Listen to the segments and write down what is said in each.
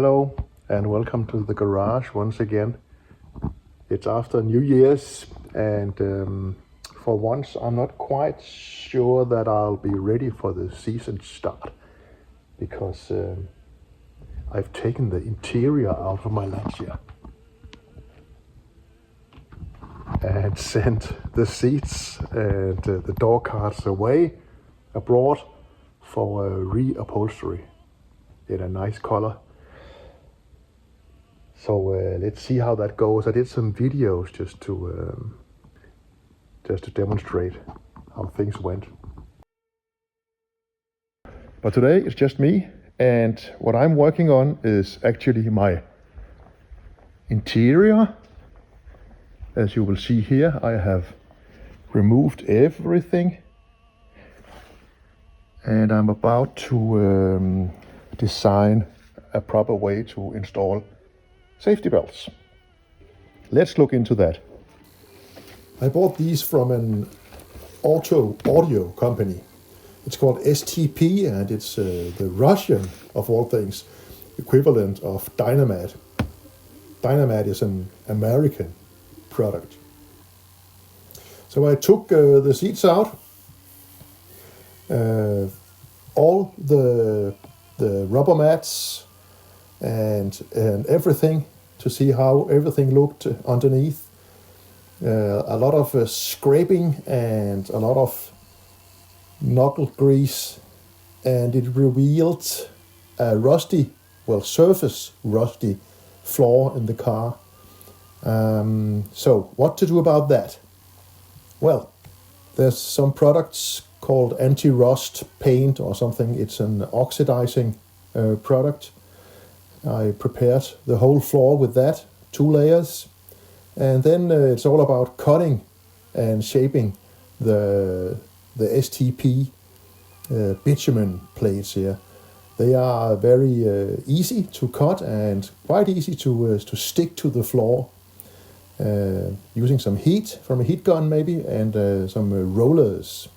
Hello and welcome to the garage once again. It's after New Year's and for once I'm not quite sure that I'll be ready for the season start because I've taken the interior out of my Lancia and sent the seats and the door cards away abroad for re-upholstery in a nice color. So let's see how that goes. I did some videos just to demonstrate how things went. But today it's just me, and what I'm working on is actually my interior. As you will see here, I have removed everything, and I'm about to design a proper way to install safety belts. Let's look into that. I bought these from an audio company. It's called STP, and it's the Russian, of all things, equivalent of Dynamat. Dynamat is an American product. So I took the seats out, all the rubber mats and everything, to see how everything looked underneath. A lot of scraping and a lot of knuckle grease, and it revealed a surface rusty floor in the car. So what to do about that? Well, there's some products called anti-rust paint or something. It's an oxidizing product. I prepared the whole floor with that, 2 layers, and then it's all about cutting and shaping the STP bitumen plates here. They are very easy to cut and quite easy to stick to the floor, using some heat from a heat gun maybe, and some rollers.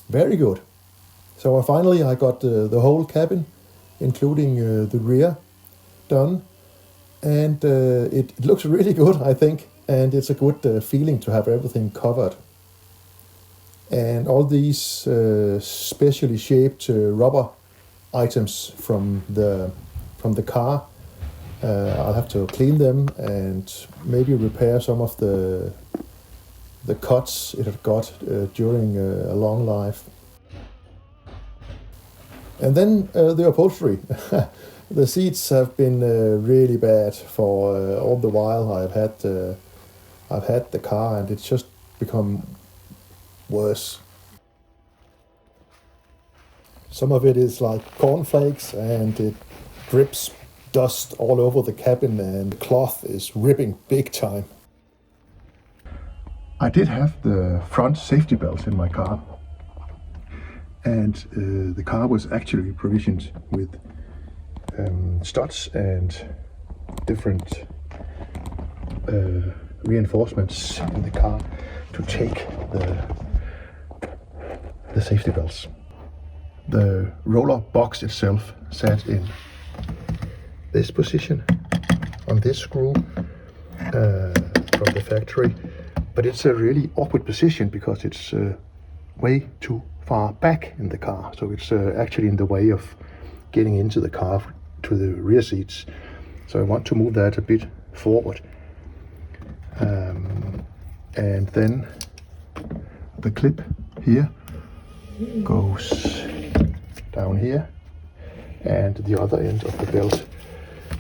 Very good. So I got the whole cabin, including the rear, done, and it looks really good, I think, and it's a good feeling to have everything covered. And all these specially shaped rubber items from the car, I'll have to clean them and maybe repair some of the cuts it had got during a long life. And then the upholstery. The seats have been really bad for all the while I've had the car, and it's just become worse. Some of it is like cornflakes, and it drips dust all over the cabin, and the cloth is ripping big time. I did have the front safety belts in my car, and the car was actually provisioned with studs and different reinforcements in the car to take the safety belts. The roller box itself sat in this position on this screw from the factory, but it's a really awkward position because it's way too far back in the car, so it's actually in the way of getting into the car to the rear seats. So I want to move that a bit forward, and then the clip here goes down here, and the other end of the belt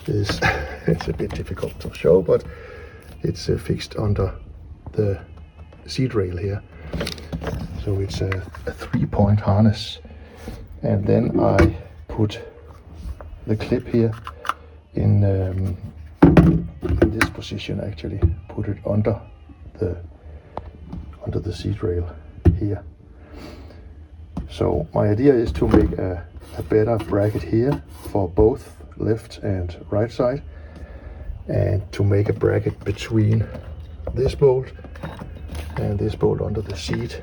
is it's a bit difficult to show, but it's fixed under the seat rail here. So it's a 3-point harness, and then I put the clip here in this position. Actually put it under the seat rail here. So my idea is to make a better bracket here for both left and right side, and to make a bracket between this bolt and this bolt under the seat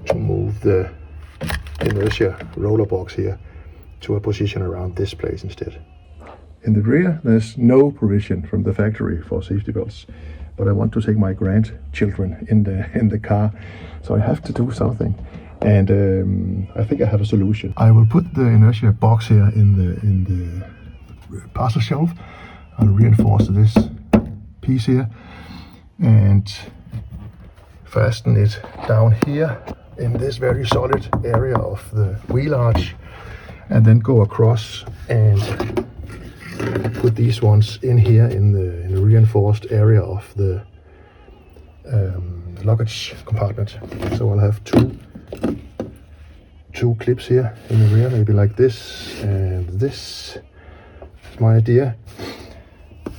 to move the inertia roller box here to a position around this place instead. In the rear, there's no provision from the factory for safety belts, but I want to take my grandchildren in the car, so I have to do something. And I think I have a solution. I will put the inertia box here in the parcel shelf. I'll reinforce this piece here and fasten it down here in this very solid area of the wheel arch, and then go across and put these ones in here in the reinforced area of the luggage compartment. So I'll have two clips here in the rear, maybe like this and this. That's my idea.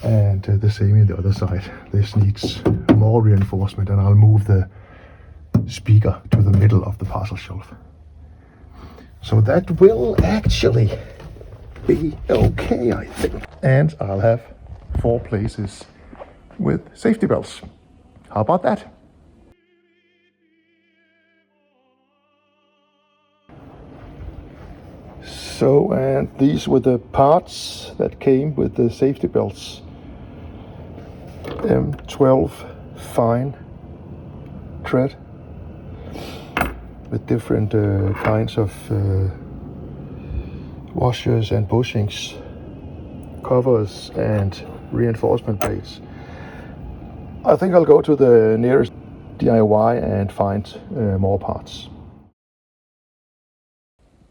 And the same in the other side. This needs more reinforcement, and I'll move the speaker to the middle of the parcel shelf. So that will actually be okay, I think. And I'll have 4 places with safety belts. How about that? So, and these were the parts that came with the safety belts. M12 fine thread with different kinds of washers and bushings, covers and reinforcement plates. I think I'll go to the nearest DIY and find more parts.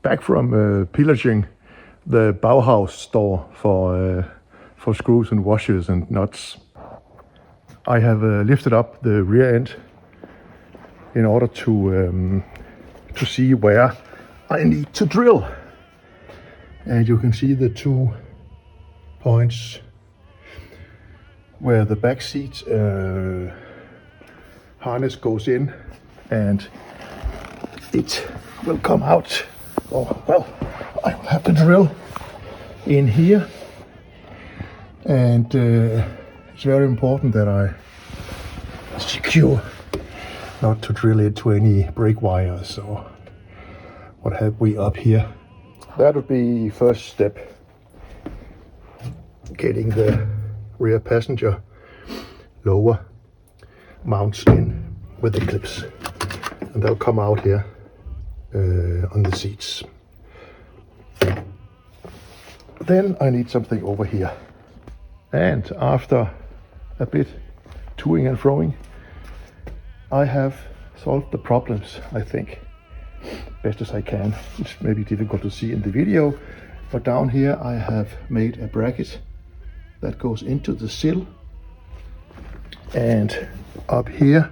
Back from pillaging the Bauhaus store for screws and washers and nuts, I have lifted up the rear end in order to see where I need to drill. And you can see the 2 points where the back seat harness goes in, and it will come out. Oh, well, I will have to drill in here, and it's very important that I secure not to drill into any brake wires or what have we up here. That would be first step, getting the rear passenger lower mounts in with the clips, and they'll come out here on the seats. Then I need something over here, and after a bit toing and froing, I have solved the problems, I think, best as I can. It's maybe difficult to see in the video, but down here I have made a bracket that goes into the sill, and up here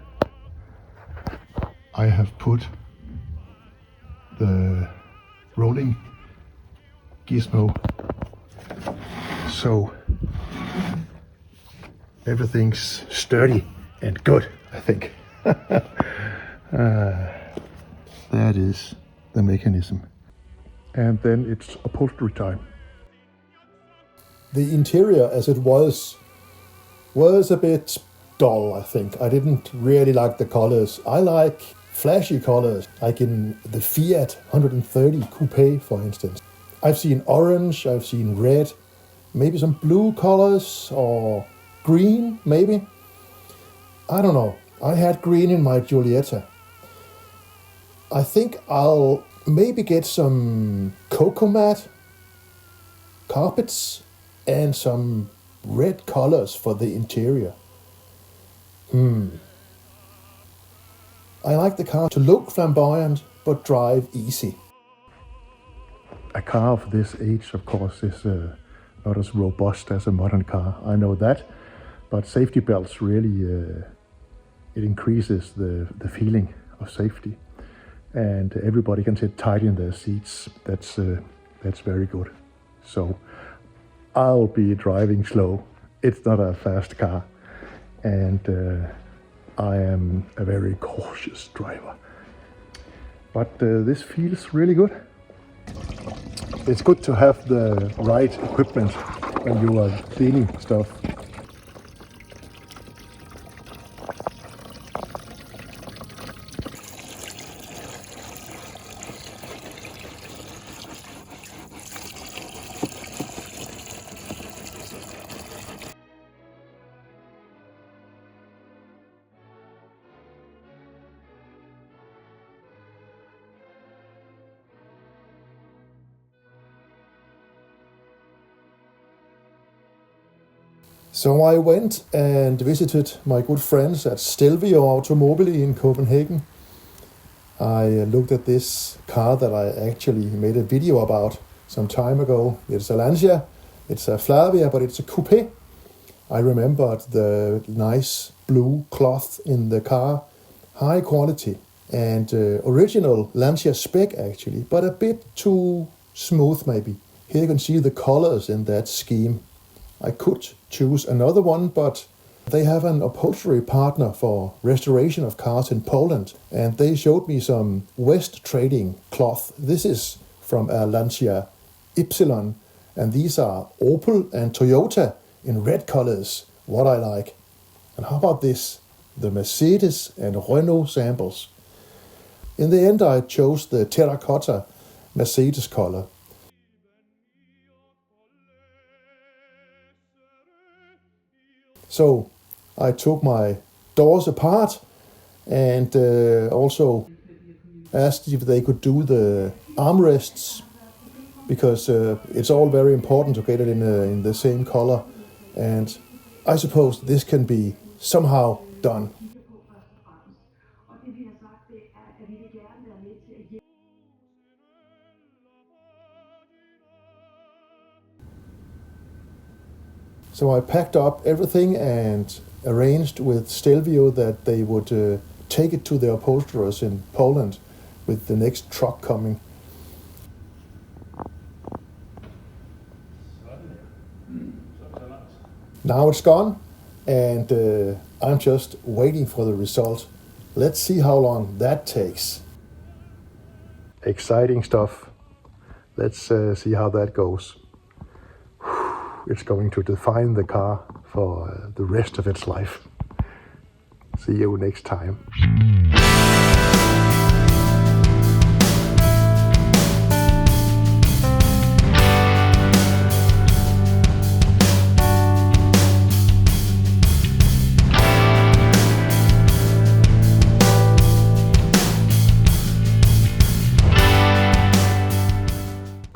I have put the rolling gizmo, so everything's sturdy and good, I think. That is the mechanism. And then it's upholstery time. The interior, as it was a bit dull, I think. I didn't really like the colors. I like flashy colors, like in the Fiat 130 Coupe, for instance. I've seen orange, I've seen red, maybe some blue colors, or green, maybe. I don't know. I had green in my Giulietta. I think I'll maybe get some Cocomat carpets and some red colors for the interior. I like the car to look flamboyant but drive easy. A car of this age, of course, is not as robust as a modern car. I know that, but safety belts really it increases the feeling of safety, and everybody can sit tight in their seats. That's very good. So I'll be driving slow. It's not a fast car, and I am a very cautious driver. But this feels really good. It's good to have the right equipment when you are cleaning stuff. So I went and visited my good friends at Stelvio Automobile in Copenhagen. I looked at this car that I actually made a video about some time ago. It's a Lancia, it's a Flavia, but it's a coupe. I remembered the nice blue cloth in the car, high quality, and original Lancia spec actually, but a bit too smooth maybe. Here you can see the colors in that scheme. I could choose another one, but they have an upholstery partner for restoration of cars in Poland, and they showed me some West trading cloth. This is from a Lancia Y, and these are Opel and Toyota in red colors, what I like. And how about this? The Mercedes and Renault samples. In the end, I chose the terracotta Mercedes color. So I took my doors apart and also asked if they could do the armrests, because it's all very important to get it in the same color, and I suppose this can be somehow done. So I packed up everything and arranged with Stelvio that they would take it to the upholsterers in Poland with the next truck coming. Now it's gone, and I'm just waiting for the result. Let's see how long that takes. Exciting stuff. Let's see how that goes. It's going to define the car for the rest of its life. See you next time.